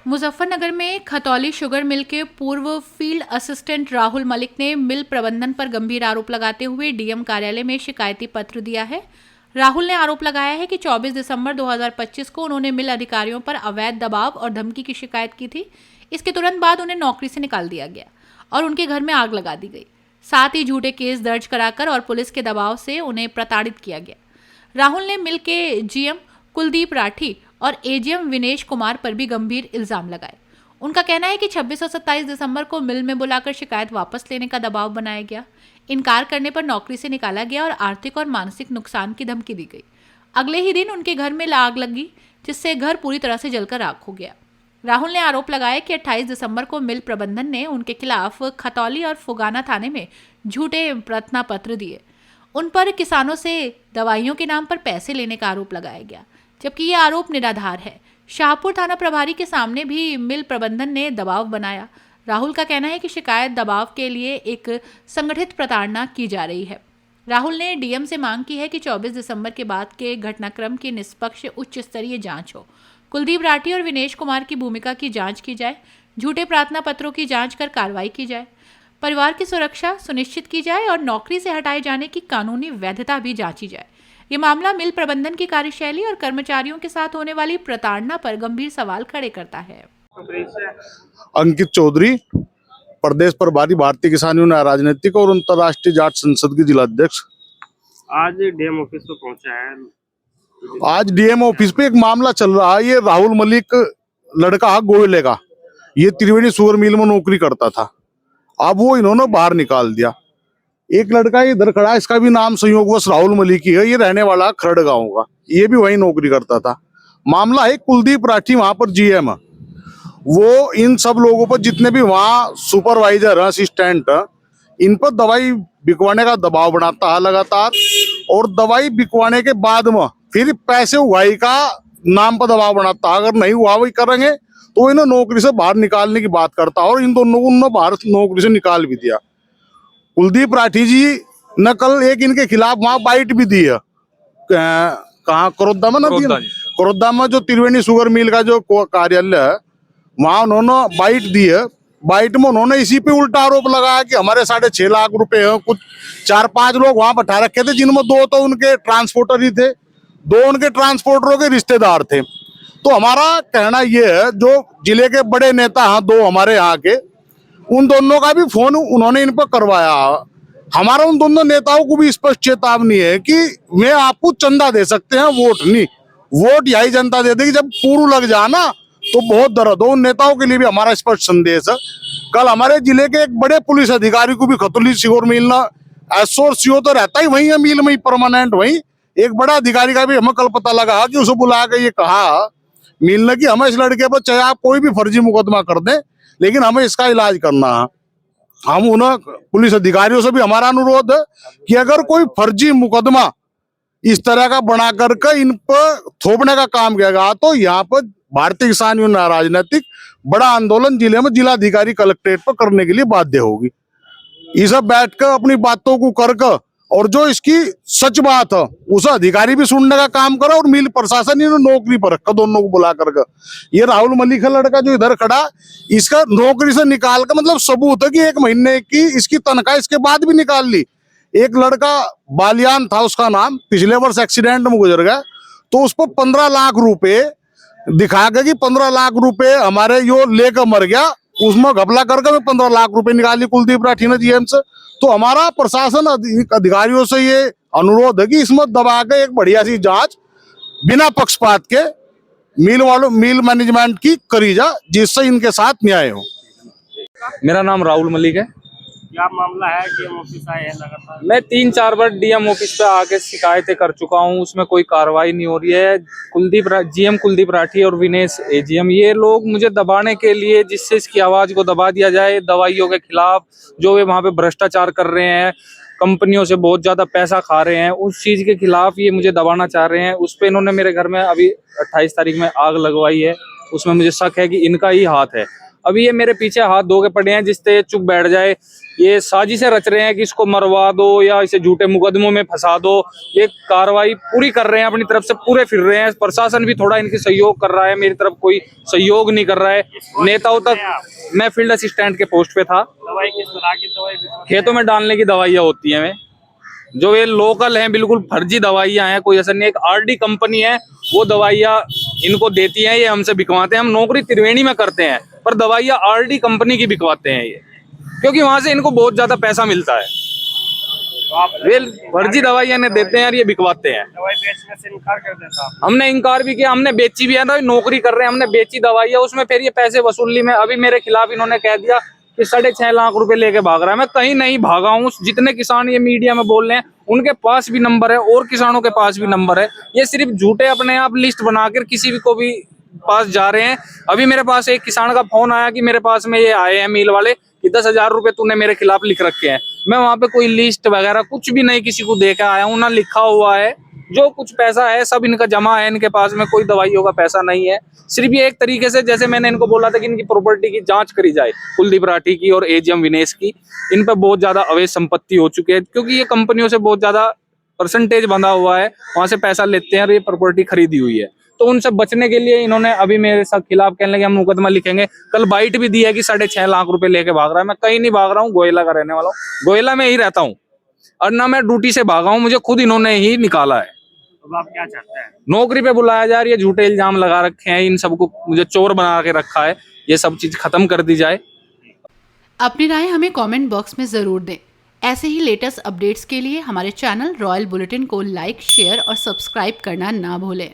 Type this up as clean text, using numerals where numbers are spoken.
मुजफ्फरनगर में Khatauli sugar mill के पूर्व फील्ड असिस्टेंट राहुल मलिक ने मिल प्रबंधन पर गंभीर आरोप लगाते हुए डीएम कार्यालय में शिकायती पत्र दिया है। राहुल ने आरोप लगाया है कि 24 दिसंबर 2025 को उन्होंने मिल अधिकारियों पर अवैध दबाव और धमकी की शिकायत की थी। इसके तुरंत बाद उन्हें नौकरी से निकाल दिया गया और उनके घर में आग लगा दी गई। साथ ही झूठे केस दर्ज कराकर और पुलिस के दबाव से उन्हें प्रताड़ित किया गया। राहुल ने मिल के जीएम कुलदीप राठी और एजीएम विनेश कुमार पर भी गंभीर इल्जाम लगाए। उनका कहना है कि 26 और 27 दिसंबर को मिल में बुलाकर शिकायत वापस लेने का दबाव बनाया गया। इनकार करने पर नौकरी से निकाला गया और आर्थिक और मानसिक नुकसान की धमकी दी गई। अगले ही दिन उनके घर में आग लगी, जिससे घर पूरी तरह से जलकर राख हो गया। राहुल ने आरोप लगाया कि 28 दिसंबर को मिल प्रबंधन ने उनके खिलाफ खतौली और फुगाना थाने में झूठे प्रार्थना पत्र दिए। उन पर किसानों से दवाइयों के नाम पर पैसे लेने का आरोप लगाया गया, जबकि ये आरोप निराधार है। शाहपुर थाना प्रभारी के सामने भी मिल प्रबंधन ने दबाव बनाया। राहुल का कहना है कि शिकायत दबाव के लिए एक संगठित प्रताड़ना की जा रही है। राहुल ने डीएम से मांग की है कि 24 दिसंबर के बाद के घटनाक्रम की निष्पक्ष उच्च स्तरीय जांच हो। कुलदीप राठी और विनेश कुमार की भूमिका की जांच की जाए। झूठे प्रार्थना पत्रों की जांच कर कार्रवाई की जाए। परिवार की सुरक्षा सुनिश्चित की जाए और नौकरी से हटाए जाने की कानूनी वैधता भी जांची जाए। ये मामला मिल प्रबंधन की कार्यशैली और कर्मचारियों के साथ होने वाली प्रताड़ना पर गंभीर सवाल खड़े करता है। अंकित चौधरी, प्रदेश प्रभारी भारतीय किसान यूनियन राजनीतिक और अंतर्राष्ट्रीय जाट संसद के जिला अध्यक्ष। आज डीएम ऑफिस पे पहुंचा है। आज डीएम ऑफिस पे एक मामला चल रहा है। ये राहुल मलिक लड़का गोयले का, ये त्रिवेणी शुगर मिल में नौकरी करता था। अब वो इन्होंने बाहर निकाल दिया। एक लड़का इधर खड़ा, इसका भी नाम संयोगवश राहुल मलिक ही है। ये रहने वाला खरड़ गांव का, ये भी वहीं नौकरी करता था। मामला है कुलदीप राठी वहां पर जीएम है। वो इन सब लोगों पर, जितने भी वहाँ सुपरवाइजर हैं, असिस्टेंट हैं, इन पर दवाई बिकवाने का दबाव बनाता है लगातार। और दवाई बिकवाने के बाद में फिर पैसे उगाई का नाम पर दबाव बनाता है। अगर नहीं हुआ वही करेंगे तो इन्हें नौकरी से बाहर निकालने की बात करता है। और इन दोनों को बाहर नौकरी से निकाल भी दिया। कुलदीप राठी जी ने कल एक इनके खिलाफ वहां बाइट भी दी है। कहाँ, करोद्दा में ना, करोद्दा में जो त्रिवेणी शुगर मिल का जो कार्यालय है, वहां उन्होंने बाइट दी है। बाइट में उन्होंने इसी पे उल्टा आरोप लगाया कि हमारे 6.5 लाख रुपए हैं। कुछ 4-5 लोग वहां बैठा रखे थे, जिनमें 2 तो उनके ट्रांसपोर्टर ही थे, 2 उनके ट्रांसपोर्टरों के रिश्तेदार थे। तो हमारा कहना यह है, जो जिले के बड़े नेता हैं 2 हमारे यहाँ के, उन दोनों का भी फोन उन्होंने इन पर करवाया। हमारा उन दोनों नेताओं को भी स्पष्ट चेतावनी है कि वे आपको चंदा दे सकते हैं, वोट नहीं। वोट यही जनता दे देगी। जब पूरू लग जाना तो बहुत दर्द हो। उन नेताओं के लिए भी हमारा स्पष्ट संदेश है। कल हमारे जिले के एक बड़े पुलिस अधिकारी को भी खतौली शुगर मिल ना, एसओ सीओ तो रहता ही वही है, मिल में ही परमानेंट। वही एक बड़ा अधिकारी का भी हमें कल पता लगा कि उसे बुला के ये कहा मिलने की, हमें इस लड़के पर चाहे आप कोई भी फर्जी मुकदमा कर दें, लेकिन हमें इसका इलाज करना है। हम उन पुलिस अधिकारियों से भी हमारा अनुरोध है कि अगर कोई फर्जी मुकदमा इस तरह का बना करके इन पर थोपने का काम किया तो यहाँ पर भारतीय किसान यूनियन राजनीतिक बड़ा आंदोलन जिले में जिलाधिकारी कलेक्ट्रेट पर करने के लिए बाध्य होगी। ये सब बैठ कर अपनी बातों को करके, और जो इसकी सच बात है उस अधिकारी भी सुनने का काम करो और मिल प्रशासन इन्हें नौकरी पर रखा, दोनों को बुला करके। ये राहुल मलिक है लड़का जो इधर खड़ा, इसका नौकरी से निकाल कर, मतलब सबूत है कि 1 महीने की इसकी तनख्वाह इसके बाद भी निकाल ली। एक लड़का बालियान था, उसका नाम, पिछले वर्ष एक्सीडेंट में गुजर गया। तो उस पर 15 लाख रुपए दिखा के कि 15 लाख रुपए हमारे यो लेकर मर गया, उसमें घपला करके 15 लाख रुपए निकाली कुलदीप राठी ने जीएम से। तो हमारा प्रशासन अधिकारियों से ये अनुरोध है कि इसमें दबा के एक बढ़िया सी जांच बिना पक्षपात के मिल मैनेजमेंट की करी जा, जिससे इनके साथ न्याय हो। मेरा नाम राहुल मलिक है। क्या मामला है? डीएम ऑफिस आए हैं लगातार। मैं 3-4 बार डीएम ऑफिस पे आके शिकायतें कर चुका हूँ, उसमें कोई कार्रवाई नहीं हो रही है। जीएम कुलदीप राठी और विनेश एजीएम, ये लोग मुझे दबाने के लिए, जिससे इसकी आवाज को दबा दिया जाए, दवाइयों के खिलाफ जो वे वहाँ पे भ्रष्टाचार कर रहे हैं, कंपनियों से बहुत ज्यादा पैसा खा रहे हैं, उस चीज के खिलाफ ये मुझे दबाना चाह रहे हैं। उस पर इन्होंने मेरे घर में अभी 28 तारीख में आग लगवाई है। उसमें मुझे शक है कि इनका ही हाथ है। अभी ये मेरे पीछे हाथ धो के पड़े हैं, जिससे चुप बैठ जाए। ये साजिशें रच रहे हैं कि इसको मरवा दो या इसे झूठे मुकदमों में फंसा दो। ये कार्रवाई पूरी कर रहे हैं, अपनी तरफ से पूरे फिर रहे हैं। प्रशासन भी थोड़ा इनकी सहयोग कर रहा है, मेरी तरफ कोई सहयोग नहीं कर रहा है। नेताओं तक, मैं फील्ड असिस्टेंट के पोस्ट पे था। दवाई किस तरह की दवाई? खेतों में डालने की दवाइयाँ होती हैं, जो ये लोकल हैं, बिल्कुल फर्जी दवाइयाँ हैं, कोई असर नहीं। एक आरडी कंपनी है, वो दवाइयाँ इनको देती है, ये हमसे बिकवाते हैं। हम नौकरी त्रिवेणी में करते हैं, पर दवाइयाँ आरडी कंपनी की बिकवाते हैं ये, क्योंकि वहां से इनको बहुत ज्यादा पैसा मिलता है। वे फर्जी दवाइयाँ इन्हें देते हैं और ये बिकवाते हैं। दवाई बेचने से इनकार कर देता है। हमने इनकार भी किया, हमने बेची भी है ना, नौकरी कर रहे हैं, हमने बेची दवाइयाँ, उसमें फिर ये पैसे वसूली में अभी मेरे खिलाफ इन्होंने कह दिया कि 6.5 लाख रुपए लेके भाग रहा है। मैं कहीं नहीं भागा हूँ। जितने किसान ये मीडिया में बोल रहे हैं, उनके पास भी नंबर है और किसानों के पास भी नंबर है। ये सिर्फ झूठे अपने आप लिस्ट बनाकर किसी भी को भी पास जा रहे हैं। अभी मेरे पास एक किसान का फोन आया कि मेरे पास में ये आए हैं मिल वाले कि 10,000 रुपए तूने मेरे खिलाफ लिख रखे हैं। मैं वहां पे कोई लिस्ट वगैरह कुछ भी नहीं किसी को दे के आया हूँ, ना लिखा हुआ है। जो कुछ पैसा है सब इनका जमा है, इनके पास में कोई दवाइयों का पैसा नहीं है। सिर्फ ये एक तरीके से, जैसे मैंने इनको बोला था कि इनकी प्रॉपर्टी की जांच करी जाए, कुलदीप राठी की और एजीएम विनेश की। इन पर बहुत ज्यादा अवैध संपत्ति हो चुकी है, क्योंकि ये कंपनियों से बहुत ज्यादा परसेंटेज बंधा हुआ है, वहां से पैसा लेते हैं और ये प्रॉपर्टी खरीदी हुई है। तो उनसे बचने के लिए इन्होंने अभी मेरे साथ खिलाफ कहने लगे हम मुकदमा लिखेंगे। कल बाइट भी दी है कि 6.5 लाख रुपए लेके भाग रहा है। मैं कहीं नहीं भाग रहा हूँ, गोयला का रहने वाला हूँ, गोयला में ही रहता हूँ, और ना मैं ड्यूटी से भागा हूँ, मुझे खुद इन्होंने ही निकाला है। अब आप क्या चाहते हैं? नौकरी पे बुलाया जा रही है, झूठे इल्जाम लगा रखे हैं, इन सबको मुझे चोर बना के रखा है। ये सब चीज खत्म कर दी जाए। अपनी राय हमें कमेंट बॉक्स में ज़रूर दें। ऐसे ही लेटेस्ट अपडेट्स के लिए हमारे चैनल रॉयल बुलेटिन को लाइक, शेयर और सब्सक्राइब करना ना भूलें।